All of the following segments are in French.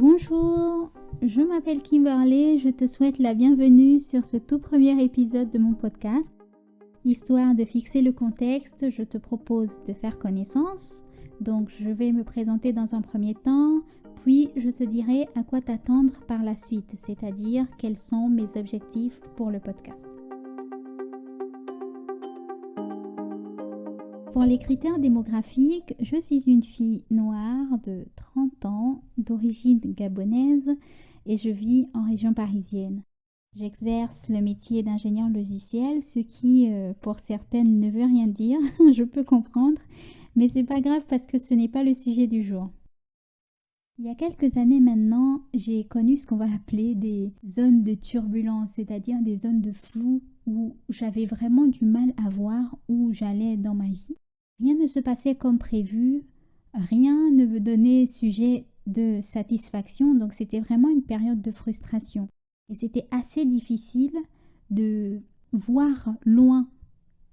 Bonjour, je m'appelle Kimberly, je te souhaite la bienvenue sur ce tout premier épisode de mon podcast. Histoire de fixer le contexte, je te propose de faire connaissance. Donc je vais me présenter dans un premier temps, puis je te dirai à quoi t'attendre par la suite, c'est-à-dire quels sont mes objectifs pour le podcast. Pour les critères démographiques, je suis une fille noire de 30 ans, d'origine gabonaise et je vis en région parisienne. J'exerce le métier d'ingénieur logiciel, ce qui, pour certaines, ne veut rien dire, je peux comprendre, mais c'est pas grave parce que ce n'est pas le sujet du jour. Il y a quelques années maintenant, j'ai connu ce qu'on va appeler des zones de turbulence, c'est-à-dire des zones de flou où j'avais vraiment du mal à voir où j'allais dans ma vie. Rien ne se passait comme prévu, rien ne me donnait sujet de satisfaction, donc c'était vraiment une période de frustration. Et c'était assez difficile de voir loin.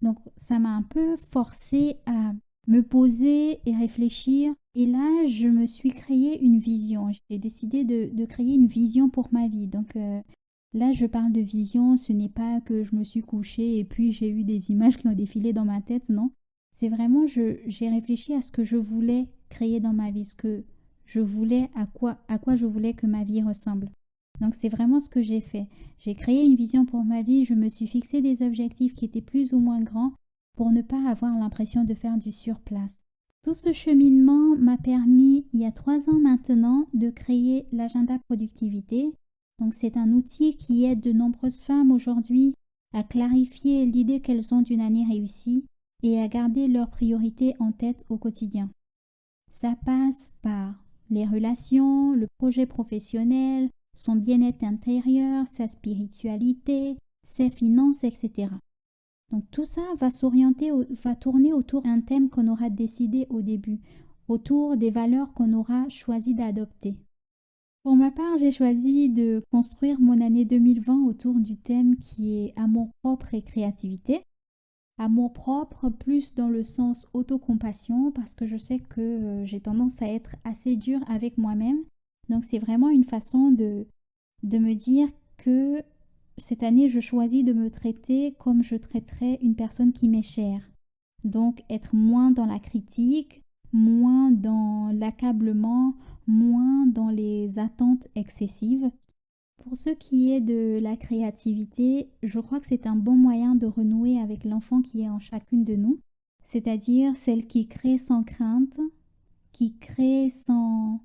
Donc ça m'a un peu forcée à me poser et réfléchir. Et là, je me suis créé une vision. J'ai décidé de créer une vision pour ma vie. Donc là, je parle de vision, ce n'est pas que je me suis couchée et puis j'ai eu des images qui ont défilé dans ma tête, non. C'est vraiment, j'ai réfléchi à ce que je voulais créer dans ma vie, ce que je voulais, à quoi je voulais que ma vie ressemble. Donc c'est vraiment ce que j'ai fait. J'ai créé une vision pour ma vie, je me suis fixé des objectifs qui étaient plus ou moins grands pour ne pas avoir l'impression de faire du surplace. Tout ce cheminement m'a permis, il y a 3 ans maintenant, de créer l'agenda productivité. Donc c'est un outil qui aide de nombreuses femmes aujourd'hui à clarifier l'idée qu'elles ont d'une année réussie et à garder leurs priorités en tête au quotidien. Ça passe par les relations, le projet professionnel, son bien-être intérieur, sa spiritualité, ses finances, etc. Donc tout ça va tourner autour d'un thème qu'on aura décidé au début, autour des valeurs qu'on aura choisi d'adopter. Pour ma part, j'ai choisi de construire mon année 2020 autour du thème qui est amour-propre et créativité. Amour-propre plus dans le sens autocompassion parce que je sais que j'ai tendance à être assez dure avec moi-même. Donc c'est vraiment une façon de me dire que cette année, je choisis de me traiter comme je traiterais une personne qui m'est chère. Donc être moins dans la critique, moins dans l'accablement, moins dans les attentes excessives. Pour ce qui est de la créativité, je crois que c'est un bon moyen de renouer avec l'enfant qui est en chacune de nous, c'est-à-dire celle qui crée sans crainte, qui crée sans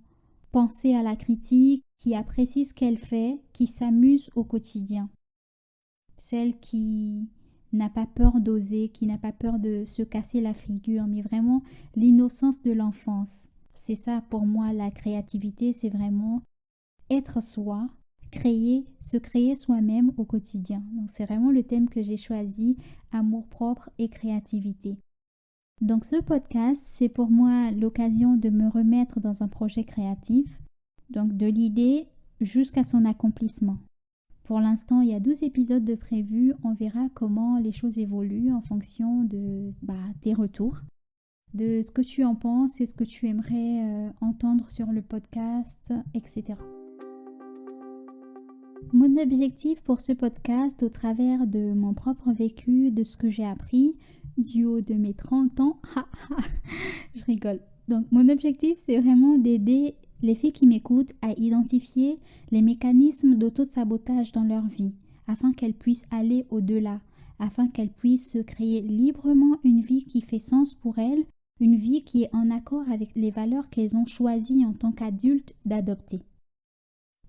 penser à la critique, qui apprécie ce qu'elle fait, qui s'amuse au quotidien. Celle qui n'a pas peur d'oser, qui n'a pas peur de se casser la figure, mais vraiment l'innocence de l'enfance. C'est ça pour moi la créativité, c'est vraiment être soi, se créer soi-même au quotidien. Donc c'est vraiment le thème que j'ai choisi, amour-propre et créativité. Donc ce podcast, c'est pour moi l'occasion de me remettre dans un projet créatif, donc de l'idée jusqu'à son accomplissement. Pour l'instant, il y a 12 épisodes de prévus, on verra comment les choses évoluent en fonction de tes retours, de ce que tu en penses et ce que tu aimerais entendre sur le podcast, etc. Mon objectif pour ce podcast, au travers de mon propre vécu, de ce que j'ai appris, du haut de mes 30 ans, je rigole. Donc mon objectif, c'est vraiment d'aider les filles qui m'écoutent à identifier les mécanismes d'auto-sabotage dans leur vie, afin qu'elles puissent aller au-delà, afin qu'elles puissent se créer librement une vie qui fait sens pour elles, une vie qui est en accord avec les valeurs qu'elles ont choisies en tant qu'adultes d'adopter.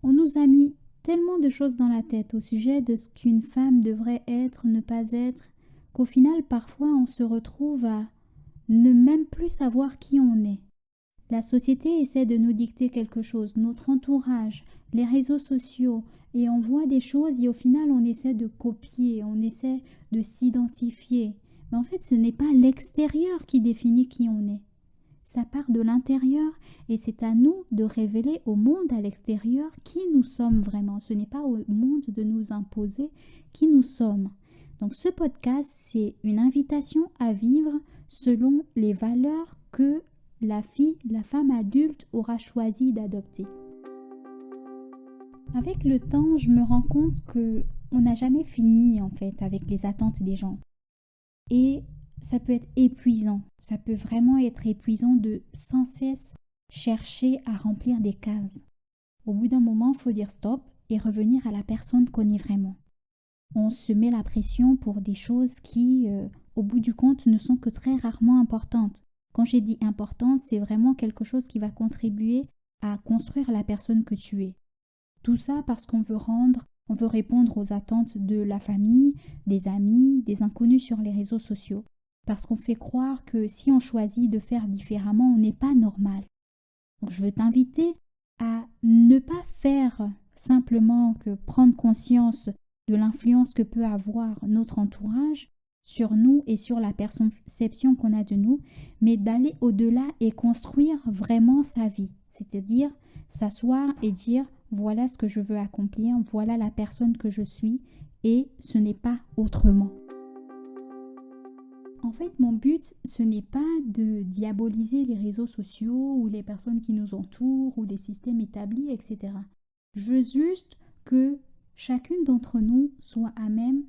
On nous a mis tellement de choses dans la tête au sujet de ce qu'une femme devrait être, ne pas être, qu'au final, parfois, on se retrouve à ne même plus savoir qui on est. La société essaie de nous dicter quelque chose, notre entourage, les réseaux sociaux, et on voit des choses et au final, on essaie de copier, on essaie de s'identifier. Mais en fait, ce n'est pas l'extérieur qui définit qui on est. Ça part de l'intérieur et c'est à nous de révéler au monde à l'extérieur qui nous sommes vraiment. Ce n'est pas au monde de nous imposer qui nous sommes. Donc ce podcast, c'est une invitation à vivre selon les valeurs que la femme adulte aura choisi d'adopter. Avec le temps, je me rends compte que on n'a jamais fini en fait avec les attentes des gens. Et ça peut être épuisant. Ça peut vraiment être épuisant de sans cesse chercher à remplir des cases. Au bout d'un moment, il faut dire stop et revenir à la personne qu'on est vraiment. On se met la pression pour des choses qui, au bout du compte, ne sont que très rarement importantes. Quand j'ai dit importante, c'est vraiment quelque chose qui va contribuer à construire la personne que tu es. Tout ça parce on veut répondre aux attentes de la famille, des amis, des inconnus sur les réseaux sociaux. Parce qu'on fait croire que si on choisit de faire différemment, on n'est pas normal. Donc je veux t'inviter à ne pas faire simplement que prendre conscience de l'influence que peut avoir notre entourage sur nous et sur la perception qu'on a de nous, mais d'aller au-delà et construire vraiment sa vie. C'est-à-dire s'asseoir et dire voilà ce que je veux accomplir, voilà la personne que je suis et ce n'est pas autrement. En fait, mon but, ce n'est pas de diaboliser les réseaux sociaux ou les personnes qui nous entourent ou les systèmes établis, etc. Je veux juste que chacune d'entre nous soit à même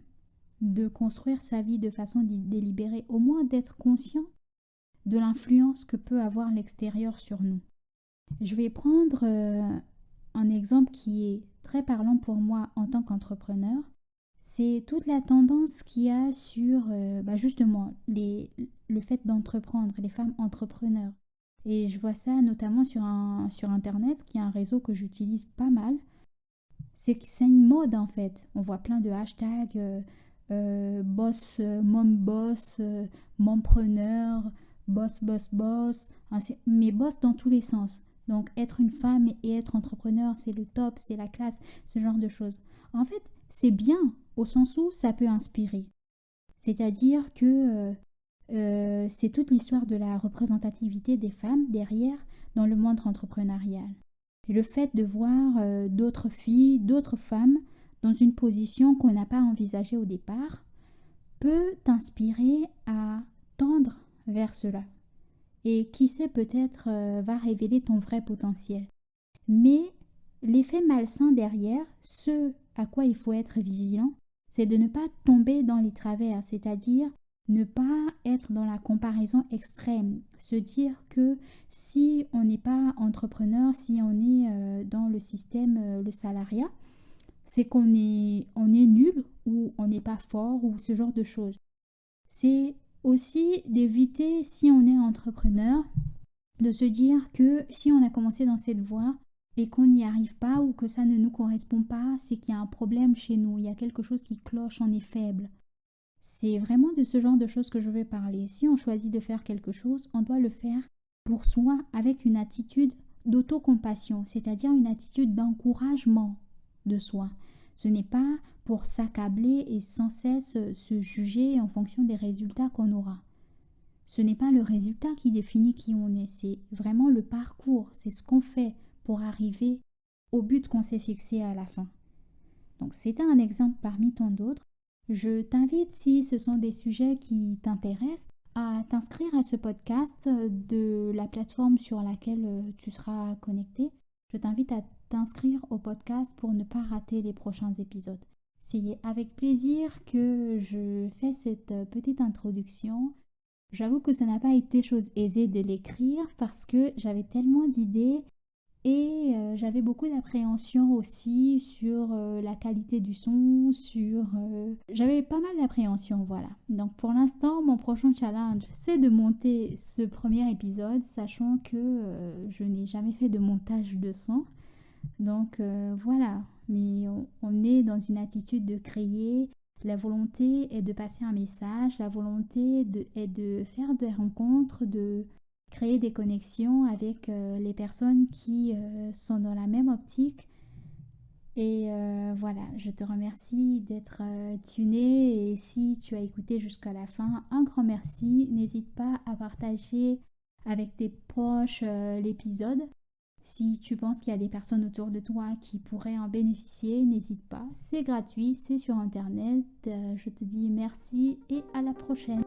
de construire sa vie de façon délibérée, au moins d'être conscient de l'influence que peut avoir l'extérieur sur nous. Je vais prendre un exemple qui est très parlant pour moi en tant qu'entrepreneur. C'est toute la tendance qu'il y a sur justement le fait d'entreprendre, les femmes entrepreneurs. Et je vois ça notamment sur Internet, qui est un réseau que j'utilise pas mal. C'est une mode en fait. On voit plein de hashtags boss, mompreneur, boss, hein, mais boss dans tous les sens. Donc être une femme et être entrepreneur, c'est le top, c'est la classe, ce genre de choses. En fait, c'est bien au sens où ça peut inspirer. C'est-à-dire que c'est toute l'histoire de la représentativité des femmes derrière dans le monde entrepreneurial. Et le fait de voir d'autres filles, d'autres femmes dans une position qu'on n'a pas envisagée au départ peut t'inspirer à tendre vers cela. Et qui sait, peut-être va révéler ton vrai potentiel. Mais l'effet malsain derrière, ce à quoi il faut être vigilant, c'est de ne pas tomber dans les travers, c'est-à-dire ne pas être dans la comparaison extrême, se dire que si on n'est pas entrepreneur, si on est dans le système, le salariat, c'est qu'on est nul ou on n'est pas fort ou ce genre de choses. C'est aussi d'éviter, si on est entrepreneur, de se dire que si on a commencé dans cette voie et qu'on n'y arrive pas ou que ça ne nous correspond pas, c'est qu'il y a un problème chez nous, il y a quelque chose qui cloche, on est faible. C'est vraiment de ce genre de choses que je vais parler. Si on choisit de faire quelque chose, on doit le faire pour soi avec une attitude d'autocompassion, c'est-à-dire une attitude d'encouragement de soi. Ce n'est pas pour s'accabler et sans cesse se juger en fonction des résultats qu'on aura. Ce n'est pas le résultat qui définit qui on est, c'est vraiment le parcours, c'est ce qu'on fait pour arriver au but qu'on s'est fixé à la fin. Donc c'était un exemple parmi tant d'autres. Je t'invite, si ce sont des sujets qui t'intéressent, à t'inscrire à ce podcast de la plateforme sur laquelle tu seras connecté. Je t'invite à t'inscrire au podcast pour ne pas rater les prochains épisodes. C'est avec plaisir que je fais cette petite introduction. J'avoue que ça n'a pas été chose aisée de l'écrire parce que j'avais tellement d'idées et j'avais beaucoup d'appréhension aussi sur la qualité du son, j'avais pas mal d'appréhension, voilà. Donc pour l'instant, mon prochain challenge, c'est de monter ce premier épisode, sachant que je n'ai jamais fait de montage de son. Donc voilà, mais on est dans une attitude de créer. La volonté est de passer un message, la volonté est de faire des rencontres, de créer des connexions avec les personnes qui sont dans la même optique. Et voilà, je te remercie d'être tuné et si tu as écouté jusqu'à la fin, un grand merci. N'hésite pas à partager avec tes proches l'épisode. Si tu penses qu'il y a des personnes autour de toi qui pourraient en bénéficier, n'hésite pas. C'est gratuit, c'est sur Internet. Je te dis merci et à la prochaine.